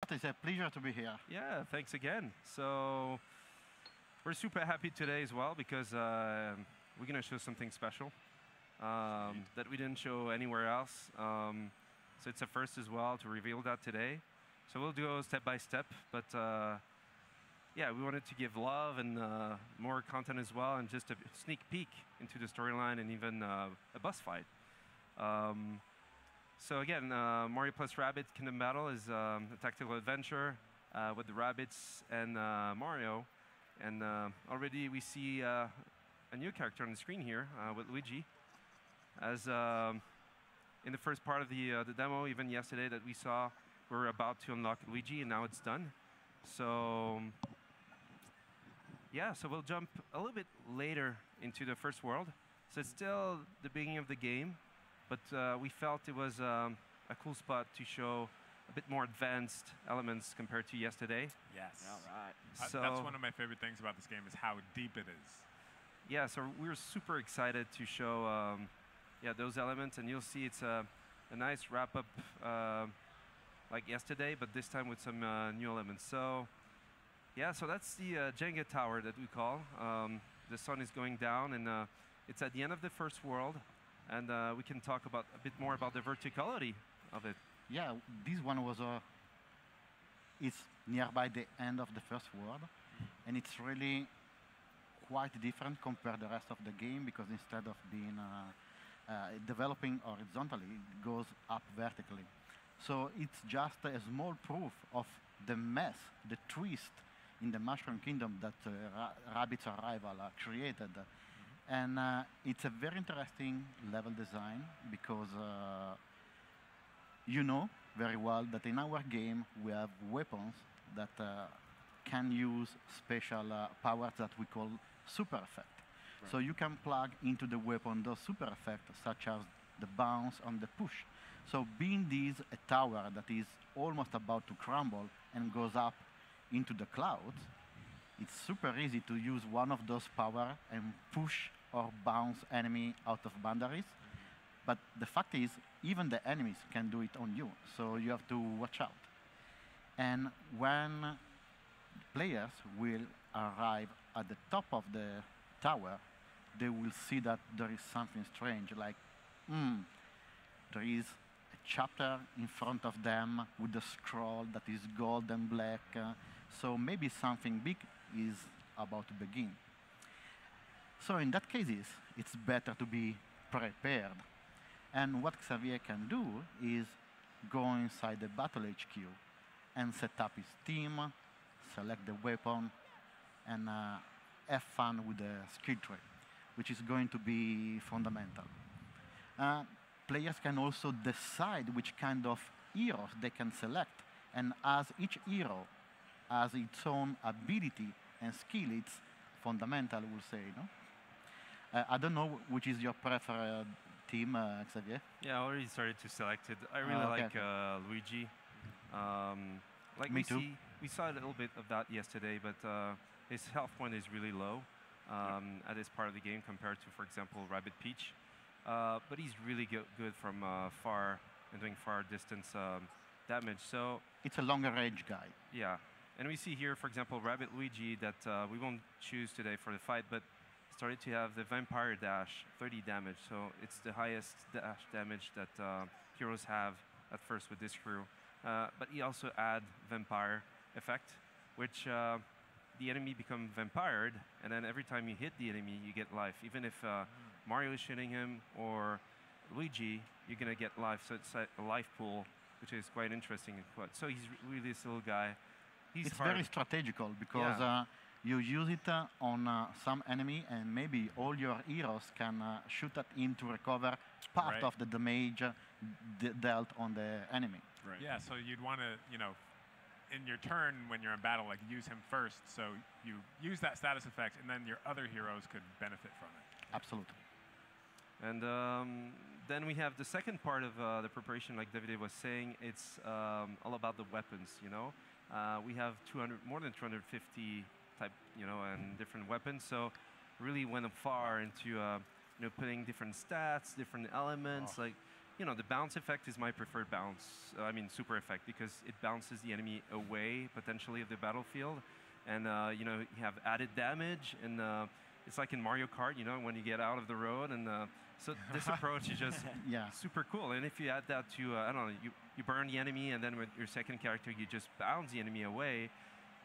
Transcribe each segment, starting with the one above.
Robert, it's a pleasure to be here. Yeah, thanks again. So we're super happy today as well because we're going to show something special that we didn't show anywhere else. So it's a first as well to reveal that today. So we'll do it step by step, but yeah, we wanted to give love and more content as well, and just a sneak peek into the storyline and even a boss fight. So again, Mario plus Rabbids Kingdom Battle is a tactical adventure with the Rabbids and Mario. And already we see a new character on the screen here with Luigi. As in the first part of the demo, even yesterday that we saw, we're about to unlock Luigi, and now it's done. So yeah, so we'll jump a little bit later into the first world. So it's still the beginning of the game, but we felt it was a cool spot to show a bit more advanced elements compared to yesterday. Yes. All right. So that's one of my favorite things about this game is how deep it is. Yeah, so we're super excited to show yeah, those elements, and you'll see it's a nice wrap-up like yesterday, but this time with some new elements. So yeah, so that's the Jenga Tower that we call. The sun is going down, and it's at the end of the first world, and we can talk about a bit more about the verticality of it. Yeah, this one was it's nearby the end of the first world, and it's really quite different compared to the rest of the game, because instead of being developing horizontally, it goes up vertically. So it's just a small proof of the mess, the twist in the Mushroom Kingdom that Rabbids Arrival created. And it's a very interesting level design, because you know very well that in our game we have weapons that can use special powers that we call super effect. Right. So you can plug into the weapon those super effects, such as the bounce and the push. So being this a tower that is almost about to crumble and goes up into the clouds, it's super easy to use one of those power and push or bounce enemy out of boundaries. But the fact is, even the enemies can do it on you, so you have to watch out. And when players will arrive at the top of the tower, they will see that there is something strange, like, there is a chapter in front of them with a scroll that is gold and black, so maybe something big is about to begin. So in that case, it's better to be prepared. And what Xavier can do is go inside the Battle HQ and set up his team, select the weapon, and have fun with the skill tree, which is going to be fundamental. Players can also decide which kind of heroes they can select, and as each hero has its own ability and skill, it's fundamental, we'll say. No? I don't know which is your preferred team, Xavier? Yeah, I already started to select it. I really like Luigi. Like Me too. We saw a little bit of that yesterday, but his health point is really low at this part of the game compared to, for example, Rabbid Peach. But he's really good from far and doing far distance damage. So it's a longer range guy. Yeah, and we see here, for example, Rabbid Luigi that we won't choose today for the fight, but started to have the Vampire Dash, 30 damage. So it's the highest dash damage that heroes have at first with this crew. But he also add Vampire effect, which the enemy become vampired, and then every time you hit the enemy, you get life. Even if Mario is shooting him or Luigi, you're going to get life. So it's a life pool, which is quite interesting. So he's really this little guy. It's very strategical, because you use it on some enemy, and maybe all your heroes can shoot at him to recover part of the damage dealt on the enemy. Right. Yeah, so you'd want to, in your turn when you're in battle, like use him first, so you use that status effect, and then your other heroes could benefit from it. Absolutely. And then we have the second part of the preparation, like David was saying. It's all about the weapons. We have more than 250 type, and different weapons. So really went far into putting different stats, different elements. Like the bounce effect is my preferred bounce. I mean, super effect, because it bounces the enemy away potentially of the battlefield, and you have added damage, and it's like in Mario Kart, when you get out of the road, and so this approach is just super cool. And if you add that to, I don't know, you burn the enemy, and then with your second character, you just bounce the enemy away.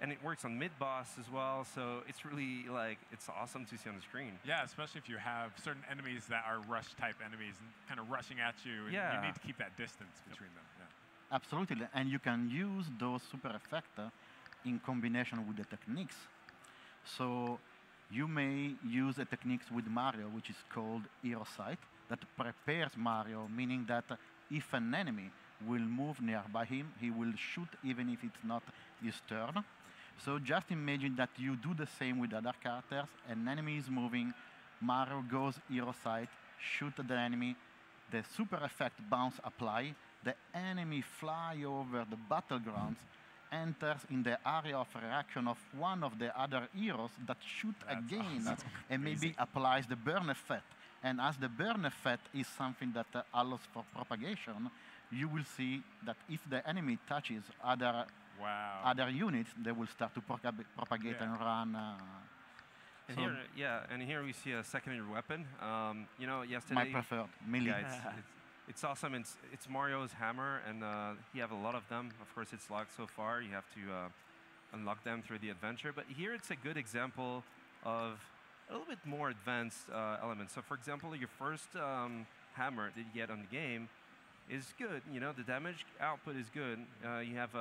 And it works on mid-boss as well, so it's really, it's awesome to see on the screen. Yeah, especially if you have certain enemies that are rush-type enemies and kind of rushing at you, and you need to keep that distance between them. Yeah. Absolutely, and you can use those super effects in combination with the techniques. So you may use a techniques with Mario, which is called Hero Sight, that prepares Mario, meaning that if an enemy will move nearby him, he will shoot even if it's not his turn. So just imagine that you do the same with other characters. An enemy is moving, Mario goes Hero Sight, shoot the enemy, the super effect bounce apply, the enemy fly over the battlegrounds, enters in the area of reaction of one of the other heroes that shoot again, awesome. And maybe applies the burn effect. And as the burn effect is something that allows for propagation, you will see that if the enemy touches other units, they will start to propagate and run. And here we see a secondary weapon. Yesterday, my preferred, melee. Yeah, it's awesome. It's Mario's hammer, and you have a lot of them. Of course, it's locked so far. You have to unlock them through the adventure. But here it's a good example of a little bit more advanced elements. So, for example, your first hammer that you get on the game is good. The damage output is good. You have,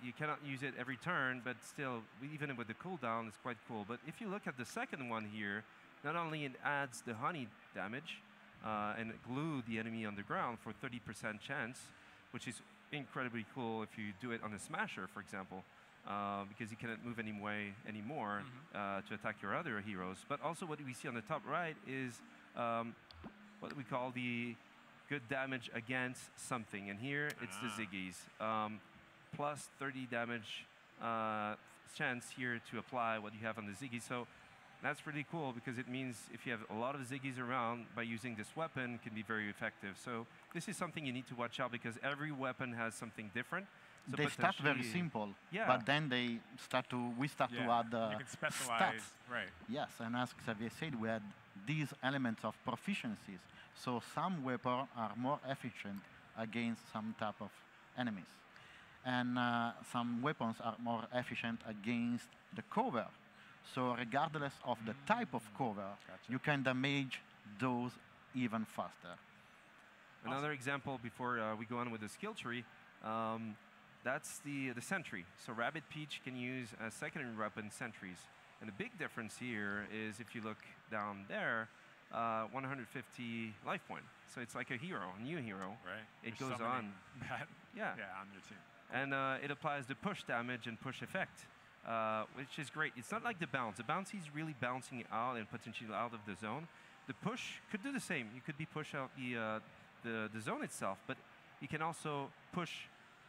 you cannot use it every turn, but still, even with the cooldown, it's quite cool. But if you look at the second one here, not only it adds the honey damage and glue the enemy on the ground for 30% chance, which is incredibly cool if you do it on a smasher, for example, because you cannot move anymore to attack your other heroes. But also what we see on the top right is what we call the good damage against something, and here it's the Ziggies. Plus 30 damage chance here to apply what you have on the Ziggy. So that's pretty cool, because it means if you have a lot of Ziggies around, by using this weapon can be very effective. So this is something you need to watch out, because every weapon has something different. So they start very simple, but then we start to add you can specialize, stats. right? Yes, and as Xavier said, we had these elements of proficiencies. So some weapons are more efficient against some type of enemies, and some weapons are more efficient against the cover. So regardless of the type of cover, you can damage those even faster. Another example before we go on with the skill tree, that's the sentry. So Rabbid Peach can use as secondary weapon sentries. And the big difference here is if you look down there, 150 life point. So it's like a hero, a new hero. Right. It goes on. That. Yeah. Yeah, on your team. And it applies the push damage and push effect, which is great. It's not like the bounce. The bounce is really bouncing out and potentially out of the zone. The push could do the same. You could be push out the zone itself, but you can also push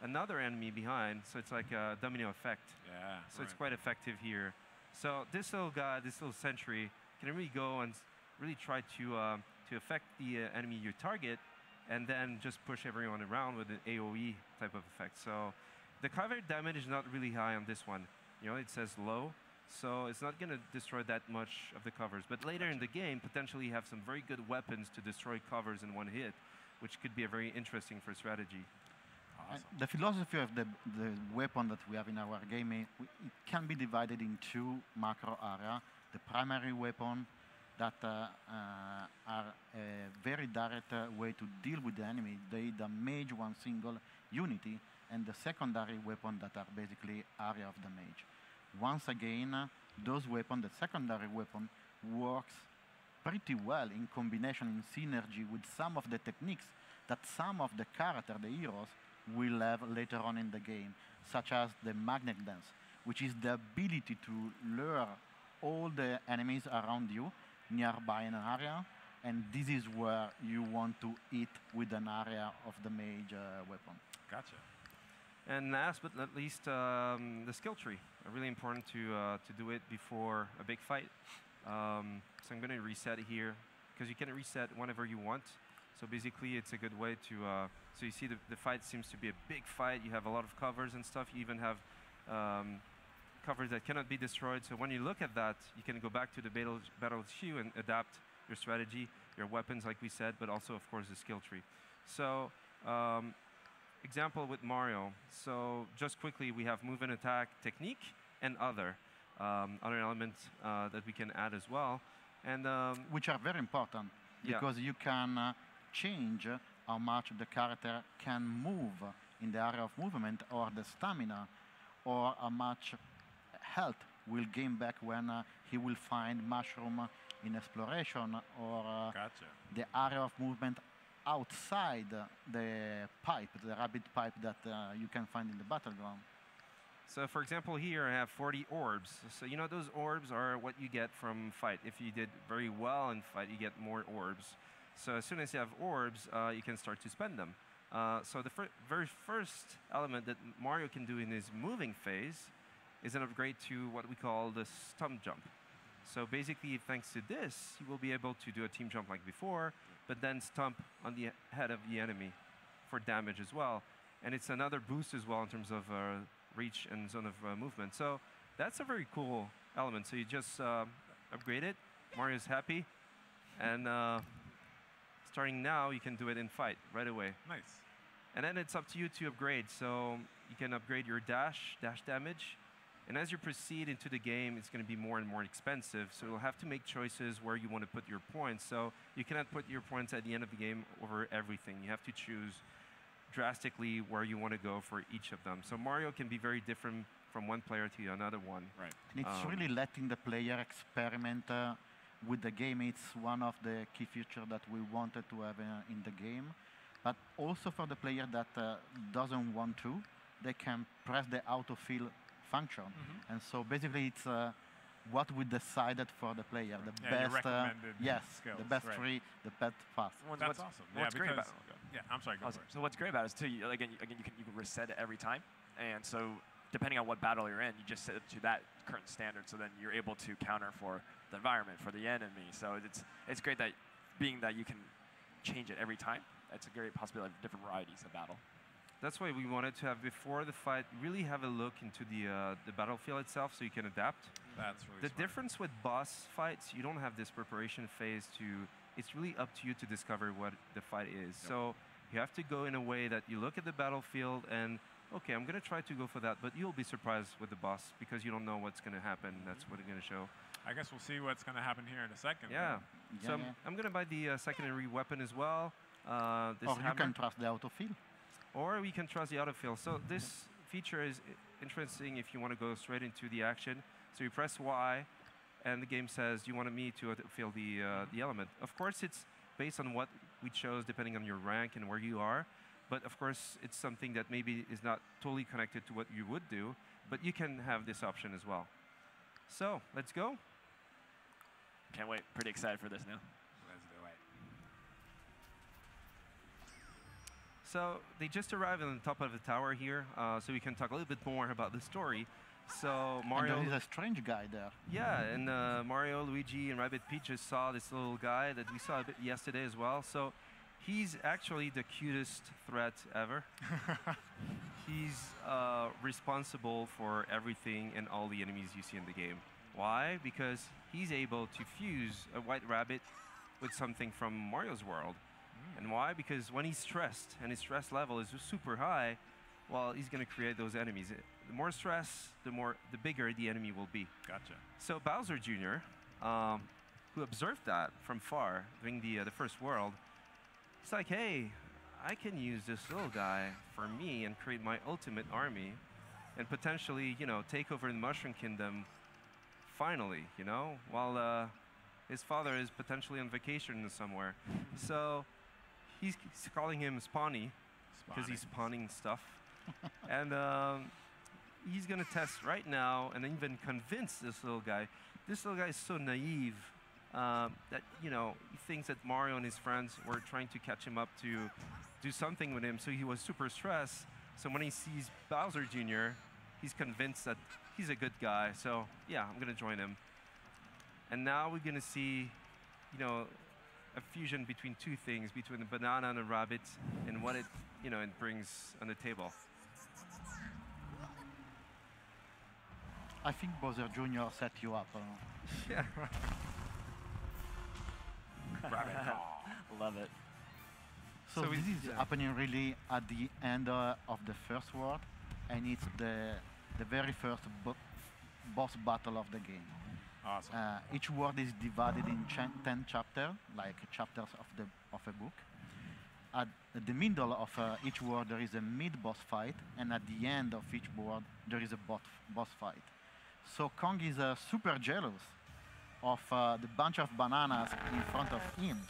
another enemy behind. So it's like a domino effect. Yeah. So it's quite effective here. So this little guy, this little sentry, can really go and really try to affect the enemy you target, and then just push everyone around with an AoE type of effect. So the cover damage is not really high on this one. It says low, so it's not going to destroy that much of the covers. But later in the game, potentially you have some very good weapons to destroy covers in one hit, which could be a very interesting for strategy. Awesome. The philosophy of the weapon that we have in our game, it can be divided in two macro areas. The primary weapon that are a very direct way to deal with the enemy. They damage one single unity, and the secondary weapon that are basically area of damage. Once again, those weapons, the secondary weapon, works pretty well in combination, in synergy with some of the techniques that some of the characters, the heroes, will have later on in the game, such as the magnet dance, which is the ability to lure all the enemies around you nearby in an area, and this is where you want to hit with an area of the mage weapon. Gotcha. And last but not least, the skill tree. Really important to do it before a big fight. So I'm going to reset here, because you can reset whenever you want. So basically, it's a good way to. So you see, the fight seems to be a big fight. You have a lot of covers and stuff. You even have covers that cannot be destroyed. So when you look at that, you can go back to the battle queue and adapt your strategy, your weapons, like we said, but also, of course, the skill tree. So example with Mario. So just quickly, we have move and attack technique and other elements that we can add as well. And which are very important because you can change how much the character can move in the area of movement or the stamina, or how much health will gain back when he will find mushroom in exploration, or the area of movement outside the pipe, the rabbit pipe that you can find in the battleground. So for example, here I have 40 orbs. So you know those orbs are what you get from fight. If you did very well in fight, you get more orbs. So as soon as you have orbs, you can start to spend them. So the very first element that Mario can do in his moving phase is an upgrade to what we call the stump jump. So basically, thanks to this, you will be able to do a team jump like before, but then stomp on the head of the enemy for damage as well. And it's another boost as well in terms of reach and zone of movement. So that's a very cool element. So you just upgrade it. Mario's happy. And starting now, you can do it in fight right away. Nice. And then it's up to you to upgrade. So you can upgrade your dash damage. And as you proceed into the game, it's going to be more and more expensive. So you'll have to make choices where you want to put your points. So you cannot put your points at the end of the game over everything. You have to choose drastically where you want to go for each of them. So Mario can be very different from one player to another one. Right. And it's really letting the player experiment with the game. It's one of the key features that we wanted to have in the game. But also for the player that doesn't want to, they can press the autofill function. And so basically it's what we decided for the player, the best skills, the best tree, the best path. That's awesome. What's great about I'm sorry, go for it. So what's great about it is too, again you can reset it every time, and so depending on what battle you're in, you just set it to that current standard, so then you're able to counter for the environment, for the enemy. So it's great that being that you can change it every time. It's a great possibility of different varieties of battle. That's why we wanted to have, before the fight, really have a look into the battlefield itself so you can adapt. That's really The smart. difference with boss fights, you don't have this preparation phase to, it's really up to you to discover what the fight is. So you have to go in a way that you look at the battlefield and, okay, I'm going to try to go for that, but you'll be surprised with the boss because you don't know what's going to happen. That's what it's going to show. I guess we'll see what's going to happen here in a second. Yeah. So I'm going to buy the secondary weapon as well. This or hammer. you can trust the autofill. Or we can trust the autofill. So this feature is interesting if you want to go straight into the action. So you press Y, and the game says, you want me to autofill the element. Of course, it's based on what we chose, depending on your rank and where you are. But of course, it's something that maybe is not totally connected to what you would do. But you can have this option as well. So let's go. Can't wait. Pretty excited for this now. Let's do it. So they just arrived on the top of the tower here, so we can talk a little bit more about the story. So Mario, and there is a strange guy there. Yeah, and Mario, Luigi, and Rabbid Peach just saw this little guy that we saw a bit yesterday as well. So he's actually the cutest threat ever. He's responsible for everything and all the enemies you see in the game. Why? Because he's able to fuse a white rabbit with something from Mario's world. And why? Because when he's stressed and his stress level is super high, well, he's going to create those enemies. The more stress, the bigger the enemy will be. Gotcha. So Bowser Jr., who observed that from far during the first world, he's like, hey, I can use this little guy for me and create my ultimate army and potentially, take over the Mushroom Kingdom finally, while his father is potentially on vacation somewhere. So he's calling him Spawny because he's spawning stuff. And he's going to test right now and even convince this little guy. This little guy is so naive that, he thinks that Mario and his friends were trying to catch him up to do something with him. So he was super stressed. So when he sees Bowser Jr., he's convinced that he's a good guy. So yeah, I'm going to join him. And now we're going to see, a fusion between two things, between the banana and the rabbit, and what it brings on the table. I think Bowser Jr. set you up. Yeah. Love it. So, So this is happening really at the end of the first world, and it's the very first boss battle of the game. Awesome. Each world is divided in 10 chapters, like chapters of a book. At the middle of each world, there is a mid-boss fight, and at the end of each world, there is a boss fight. So Kong is super jealous of the bunch of bananas in front of him,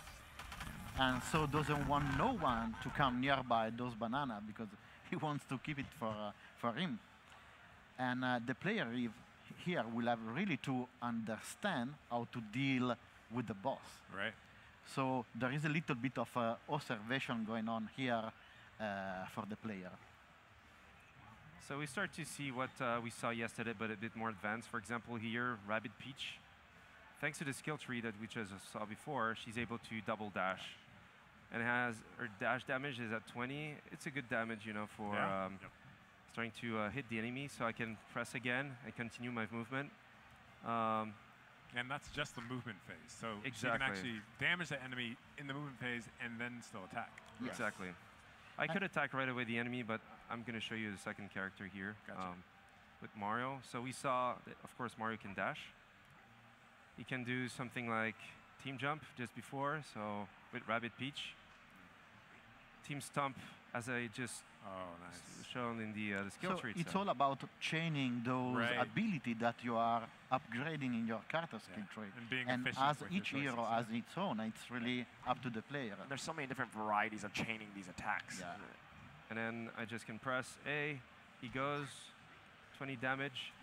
and so doesn't want no one to come nearby those bananas because he wants to keep it for him. And the player here will have really to understand how to deal with the boss. Right. So there is a little bit of observation going on here for the player. So we start to see what we saw yesterday, but a bit more advanced. For example, here, Rabbid Peach, thanks to the skill tree that we just saw before, she's able to double dash. And has her dash damage is at 20. It's a good damage, for starting to hit the enemy. So I can press again and continue my movement. And that's just the movement phase. So you Exactly. can actually damage the enemy in the movement phase and then still attack. Yes. Exactly. I could attack right away the enemy, but I'm going to show you the second character here with Mario. So we saw that, of course, Mario can dash. He can do something like team jump just before, so with Rabbid Peach. Team stomp, as I just shown in the skill So tree. it's all about chaining those Right. ability that you are upgrading in your character skill tree. And being And efficient as with your each hero choices, has its own, it's really up to the player. And there's so many different varieties of chaining these attacks. Yeah. And then I just can press A, he goes, 20 damage,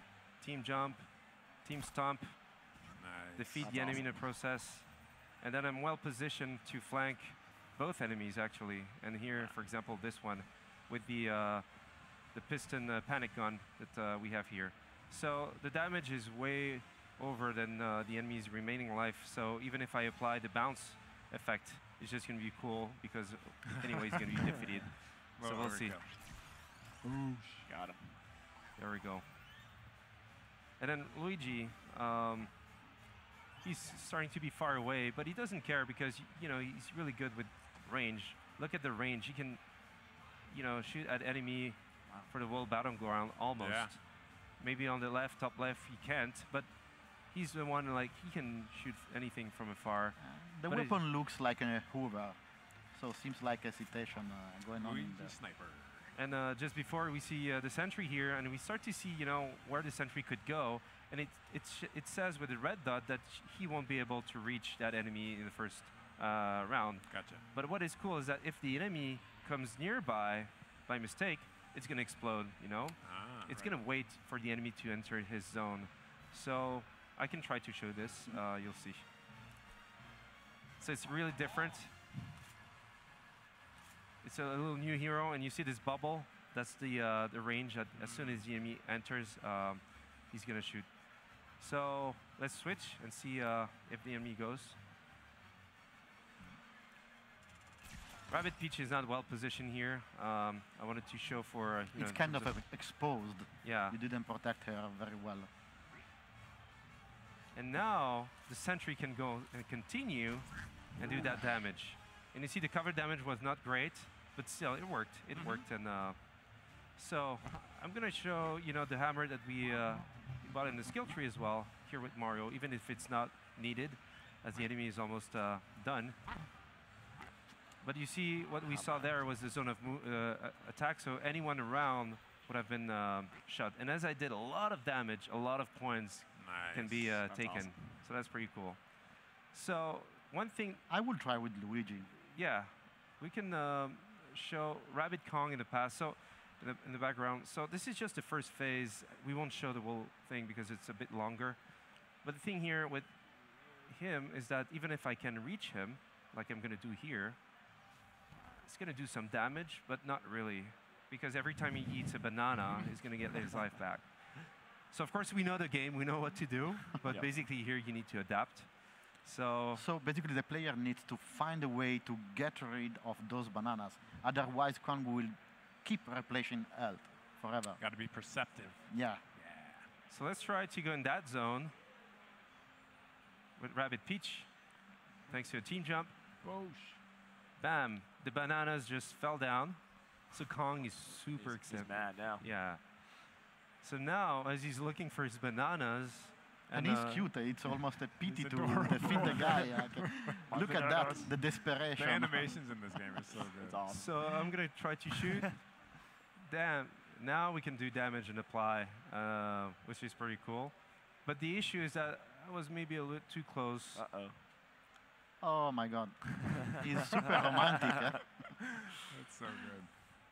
team jump, team stomp, Nice. defeat That's the enemy awesome. in the process. And then I'm well positioned to flank both enemies, actually. And here, for example, this one with the piston panic gun that we have here. So the damage is way over than the enemy's remaining life. So even if I apply the bounce effect, it's just going to be cool because anyway, he's going to be defeated. So Well, we'll there we see. go. Got him. There we go. And then Luigi, he's starting to be far away, but he doesn't care because he's really good with range. Look at the range. He can, shoot at enemy for the whole battleground almost. Yeah. Maybe on the left, top left, he can't, but he's the one he can shoot anything from afar. The But weapon looks like a Hoover, so seems like a citation going on in Luigi there. Sniper. And just before we see the sentry here, and we start to see, where the sentry could go, and it says with the red dot that he won't be able to reach that enemy in the first round. Gotcha. But what is cool is that if the enemy comes nearby by mistake, it's going to explode, It's going to wait for the enemy to enter his zone. So I can try to show this, you'll see. So it's really different. It's a little new hero, and you see this bubble. That's the range. As soon as the enemy enters, he's going to shoot. So let's switch and see if the enemy goes. Rabbid Peach is not well positioned here. I wanted to show for It's in kind terms of exposed. yeah. You didn't protect her very well. And now the sentry can go and continue and do that damage. And you see the cover damage was not great, but still it worked. It worked, and so I'm gonna show the hammer that we bought in the skill tree as well here with Mario, even if it's not needed, as the enemy is almost done. But you see what we saw there was the zone of attack, so anyone around would have been shot. And as I did a lot of damage, a lot of points can be That's taken. awesome. So that's pretty cool. So one thing, I will try with Luigi. yeah, we can show Rabbid Kong in the past. So in the background. So this is just the first phase. We won't show the whole thing because it's a bit longer. But the thing here with him is that even if I can reach him, like I'm going to do here, it's going to do some damage, but not really. Because every time he eats a banana, he's going to get his life back. So of course we know the game, we know what to do, but Yep. basically here you need to adapt. So basically, the player needs to find a way to get rid of those bananas. Otherwise, Kong will keep replenishing health forever. Got to be perceptive. Yeah. So let's try to go in that zone with Rabbid Peach. Thanks to a team jump. Whoosh. Bam. The bananas just fell down. So Kong is super excited. He's mad now. Yeah. So now, as he's looking for his bananas, And he's cute. It's almost a pity He's to adorable. defeat the guy. Look at that, the desperation. The animations in this game are so good. It's awesome. so I'm gonna try to shoot. Damn. Now we can do damage and apply, which is pretty cool. But the issue is that I was maybe a little too close. Uh-oh. Oh my God. He's super romantic. It's so good.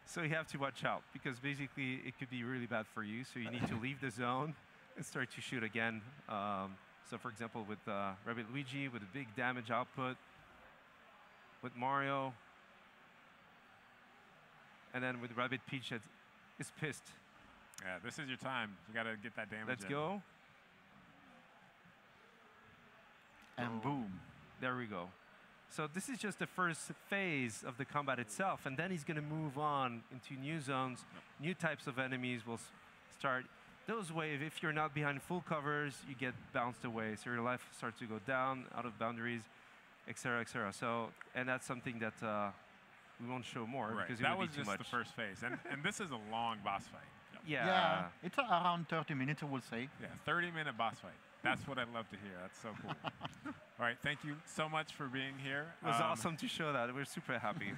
So you have to watch out because basically it could be really bad for you. So you need to leave the zone and start to shoot again. So for example, with Rabbid Luigi with a big damage output, with Mario, and then with Rabbid Peach that is pissed. Yeah, this is your time. You got to get that damage. Let's in. go. And boom. There we go. So this is just the first phase of the combat itself, and then he's going to move on into new zones, new types of enemies will start. Those way, if you're not behind full covers, you get bounced away. So your life starts to go down, out of boundaries, etc., etc. So, and that's something that we won't show more Right. because it That would was be too just much. the first phase. And this is a long boss fight. Yeah. It's around 30 minutes, I would say. Yeah, 30-minute boss fight. That's what I'd love to hear. That's so cool. All right, thank you so much for being here. It was awesome to show that. We're super happy.